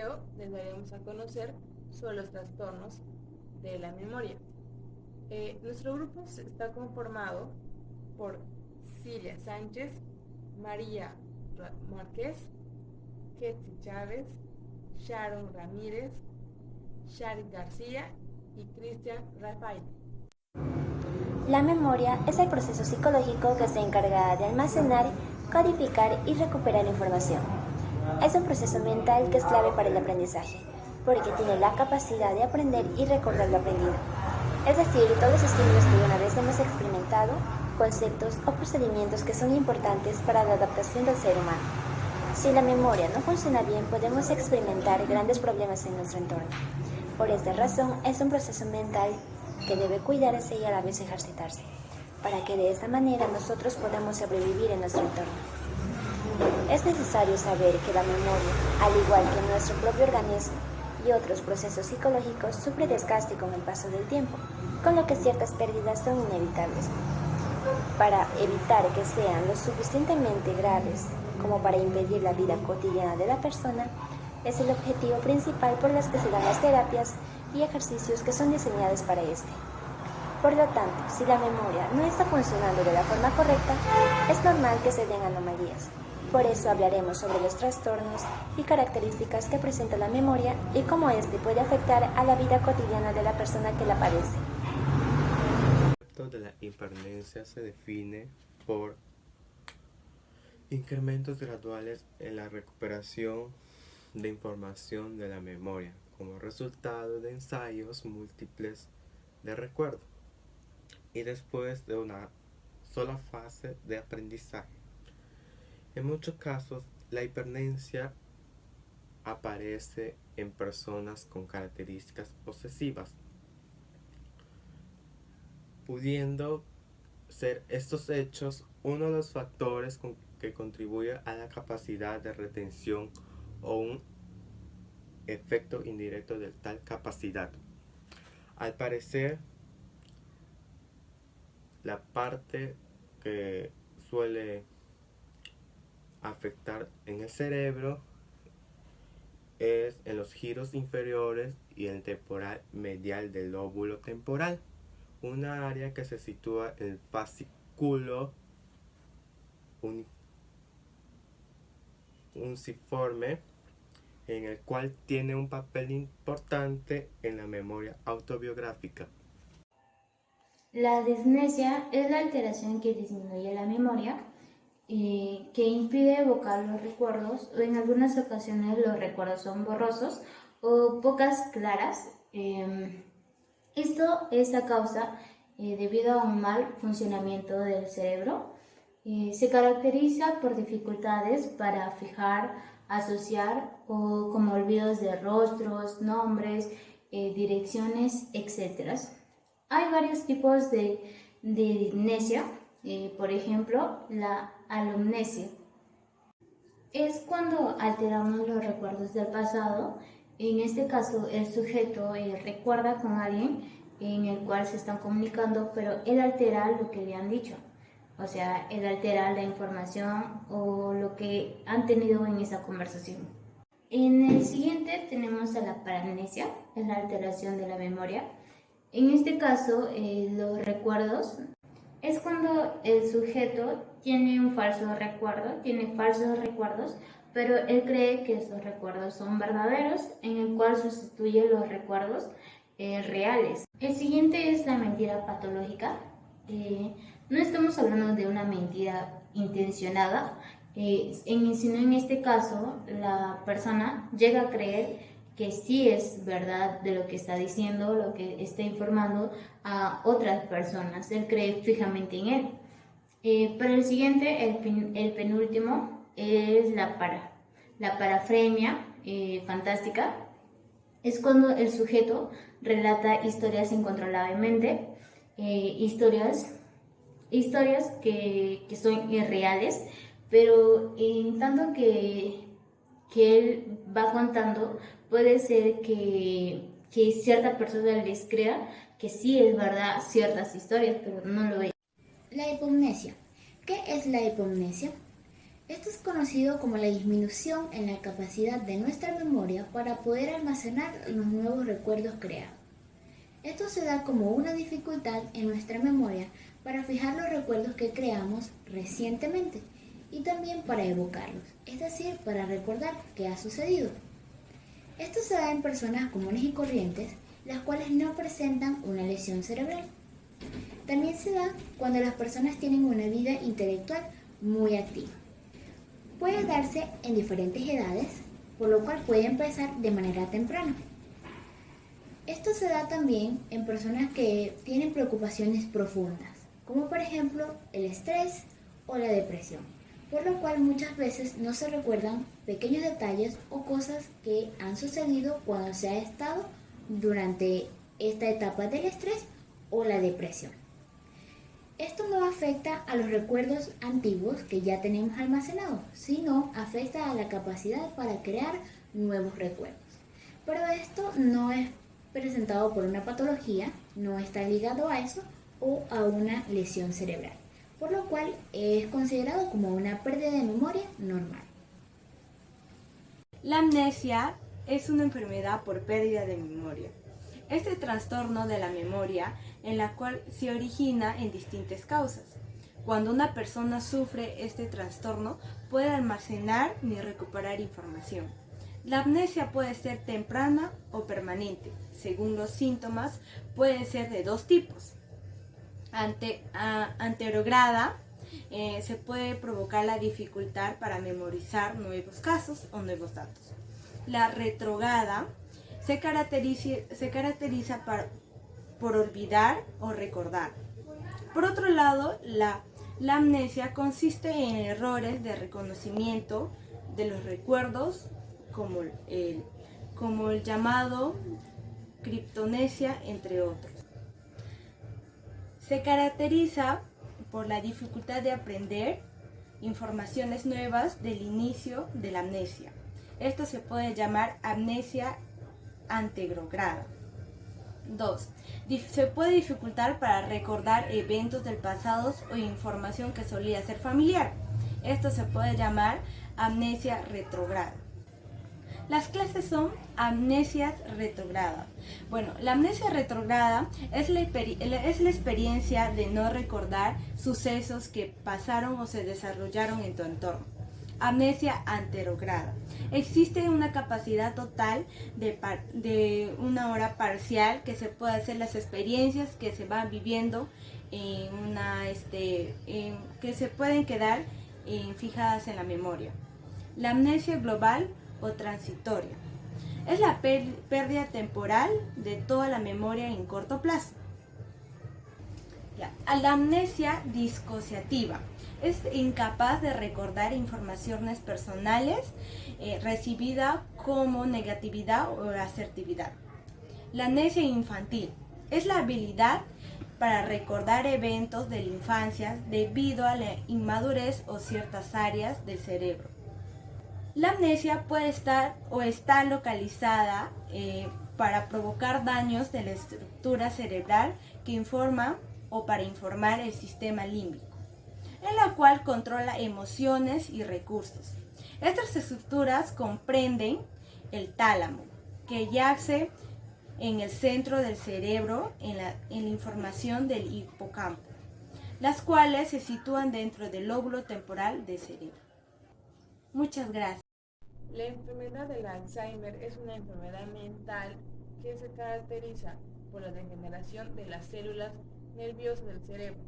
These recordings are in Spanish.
video les daremos a conocer sobre los trastornos de la memoria. Nuestro grupo está conformado por Cilia Sánchez, María Márquez, Ketsi Chávez, Sharon Ramírez, Sharik García y Cristian Rafael. La memoria es el proceso psicológico que se encarga de almacenar, codificar y recuperar información. Es un proceso mental que es clave para el aprendizaje, porque tiene la capacidad de aprender y recordar lo aprendido. Es decir, todos los estímulos que una vez hemos experimentado, conceptos o procedimientos que son importantes para la adaptación del ser humano. Si la memoria no funciona bien, podemos experimentar grandes problemas en nuestro entorno. Por esta razón, es un proceso mental que debe cuidarse y a la vez ejercitarse, para que de esta manera nosotros podamos sobrevivir en nuestro entorno. Es necesario saber que la memoria, al igual que nuestro propio organismo y otros procesos psicológicos, sufre desgaste con el paso del tiempo, con lo que ciertas pérdidas son inevitables. Para evitar que sean lo suficientemente graves como para impedir la vida cotidiana de la persona, es el objetivo principal por el que se dan las terapias y ejercicios que son diseñados para este. Por lo tanto, si la memoria no está funcionando de la forma correcta, es normal que se den anomalías. Por eso hablaremos sobre los trastornos y características que presenta la memoria y cómo este puede afectar a la vida cotidiana de la persona que la padece. El concepto de la hipermnesia se define por incrementos graduales en la recuperación de información de la memoria como resultado de ensayos múltiples de recuerdo y después de una sola fase de aprendizaje. En muchos casos, la hipermnesia aparece en personas con características posesivas, pudiendo ser estos hechos uno de los factores que contribuye a la capacidad de retención o un efecto indirecto de tal capacidad. Al parecer, la parte que suele afectar en el cerebro es en los giros inferiores y el temporal medial del lóbulo temporal, una área que se sitúa en el fascículo unciforme, en el cual tiene un papel importante en la memoria autobiográfica. La dismnesia es la alteración que disminuye la memoria, que impide evocar los recuerdos, o en algunas ocasiones los recuerdos son borrosos o pocas claras. Esto es a causa debido a un mal funcionamiento del cerebro. Se caracteriza por dificultades para fijar, asociar o como olvidos de rostros, nombres, direcciones, etc. Hay varios tipos de dismnesia, por ejemplo, la alumnesia. Es cuando alteramos los recuerdos del pasado. En este caso, el sujeto recuerda con alguien en el cual se están comunicando, pero él altera lo que le han dicho. O sea, él altera la información o lo que han tenido en esa conversación. En el siguiente tenemos a la paramnesia, es la alteración de la memoria. En este caso, los recuerdos es cuando el sujeto tiene un falso recuerdo, tiene falsos recuerdos, pero él cree que esos recuerdos son verdaderos, en el cual sustituye los recuerdos reales. El siguiente es la mentira patológica. No estamos hablando de una mentira intencionada, sino en este caso la persona llega a creer que sí es verdad de lo que está diciendo, lo que está informando a otras personas. Él cree fijamente en él. Para el siguiente, el penúltimo, es la parafrenia fantástica. Es cuando el sujeto relata historias incontrolablemente, historias que son irreales, pero en tanto que él va contando, puede ser que cierta persona les crea que sí es verdad ciertas historias, pero no lo es. La hipomnesia. ¿Qué es la hipomnesia? Esto es conocido como la disminución en la capacidad de nuestra memoria para poder almacenar los nuevos recuerdos creados. Esto se da como una dificultad en nuestra memoria para fijar los recuerdos que creamos recientemente y también para evocarlos, es decir, para recordar qué ha sucedido. Esto se da en personas comunes y corrientes, las cuales no presentan una lesión cerebral. También se da cuando las personas tienen una vida intelectual muy activa. Puede darse en diferentes edades, por lo cual puede empezar de manera temprana. Esto se da también en personas que tienen preocupaciones profundas, como por ejemplo el estrés o la depresión, por lo cual muchas veces no se recuerdan pequeños detalles o cosas que han sucedido cuando se ha estado durante esta etapa del estrés o la depresión. Esto no afecta a los recuerdos antiguos que ya tenemos almacenados, sino afecta a la capacidad para crear nuevos recuerdos. Pero esto no es presentado por una patología, no está ligado a eso o a una lesión cerebral, por lo cual es considerado como una pérdida de memoria normal. La amnesia es una enfermedad por pérdida de memoria. Este trastorno de la memoria en la cual se origina en distintas causas. Cuando una persona sufre este trastorno puede almacenar ni recuperar información. La amnesia puede ser temprana o permanente. Según los síntomas, puede ser de dos tipos. Anterograda, se puede provocar la dificultad para memorizar nuevos casos o nuevos datos. La retrograda se caracteriza por olvidar o recordar. Por otro lado, la amnesia consiste en errores de reconocimiento de los recuerdos, como el llamado criptonesia, entre otros. Se caracteriza por la dificultad de aprender informaciones nuevas del inicio de la amnesia. Esto se puede llamar amnesia anterograda. 2. Se puede dificultar para recordar eventos del pasado o información que solía ser familiar. Esto se puede llamar amnesia retrograda. Las clases son amnesias retrogradas. Bueno, la amnesia retrograda es la experiencia de no recordar sucesos que pasaron o se desarrollaron en tu entorno. Amnesia anterograda. Existe una capacidad total de una hora parcial que se puede hacer las experiencias que se van viviendo que se pueden quedar fijadas en la memoria. La amnesia global o transitoria es la pérdida temporal de toda la memoria en corto plazo. La amnesia disociativa es incapaz de recordar informaciones personales recibida como negatividad o asertividad. La amnesia infantil es la habilidad para recordar eventos de la infancia debido a la inmadurez o ciertas áreas del cerebro. La amnesia puede estar o está localizada para provocar daños de la estructura cerebral que informa o para informar el sistema límbico, en la cual controla emociones y recursos. Estas estructuras comprenden el tálamo, que yace en el centro del cerebro en la información del hipocampo, las cuales se sitúan dentro del lóbulo temporal del cerebro. Muchas gracias. La enfermedad del Alzheimer es una enfermedad mental que se caracteriza por la degeneración de las células nerviosas del cerebro.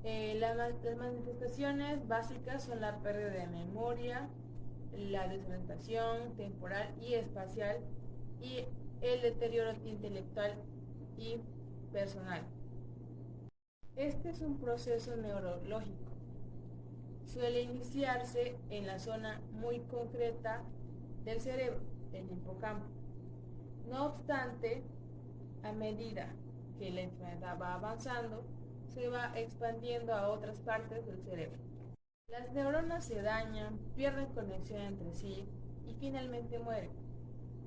Las manifestaciones básicas son la pérdida de memoria, la desorientación temporal y espacial y el deterioro intelectual y personal. Este es un proceso neurológico. Suele iniciarse en la zona muy concreta del cerebro, el hipocampo. No obstante, a medida que la enfermedad va avanzando, se va expandiendo a otras partes del cerebro. Las neuronas se dañan, pierden conexión entre sí y finalmente mueren.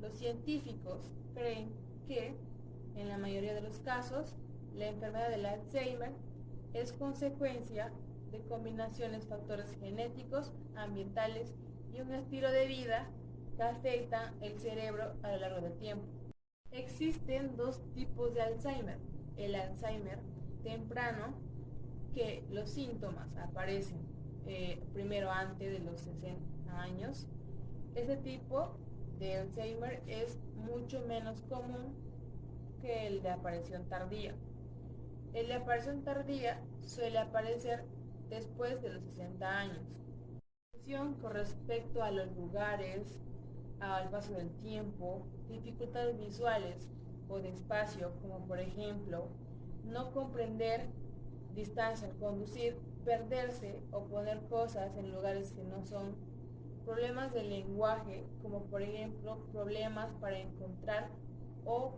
Los científicos creen que, en la mayoría de los casos, la enfermedad del Alzheimer es consecuencia de combinaciones, factores genéticos, ambientales y un estilo de vida que afectan el cerebro a lo largo del tiempo. Existen dos tipos de Alzheimer. El Alzheimer temprano, que los síntomas aparecen primero antes de los 60 años. Este tipo de Alzheimer es mucho menos común que el de aparición tardía. El de aparición tardía suele aparecer después de los 60 años. Con respecto a los lugares, al paso del tiempo, dificultades visuales o de espacio, como por ejemplo no comprender distancia al conducir, perderse o poner cosas en lugares que no son, problemas de lenguaje, como por ejemplo problemas para encontrar o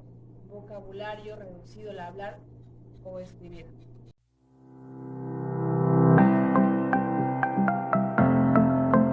vocabulario reducido al hablar o escribir.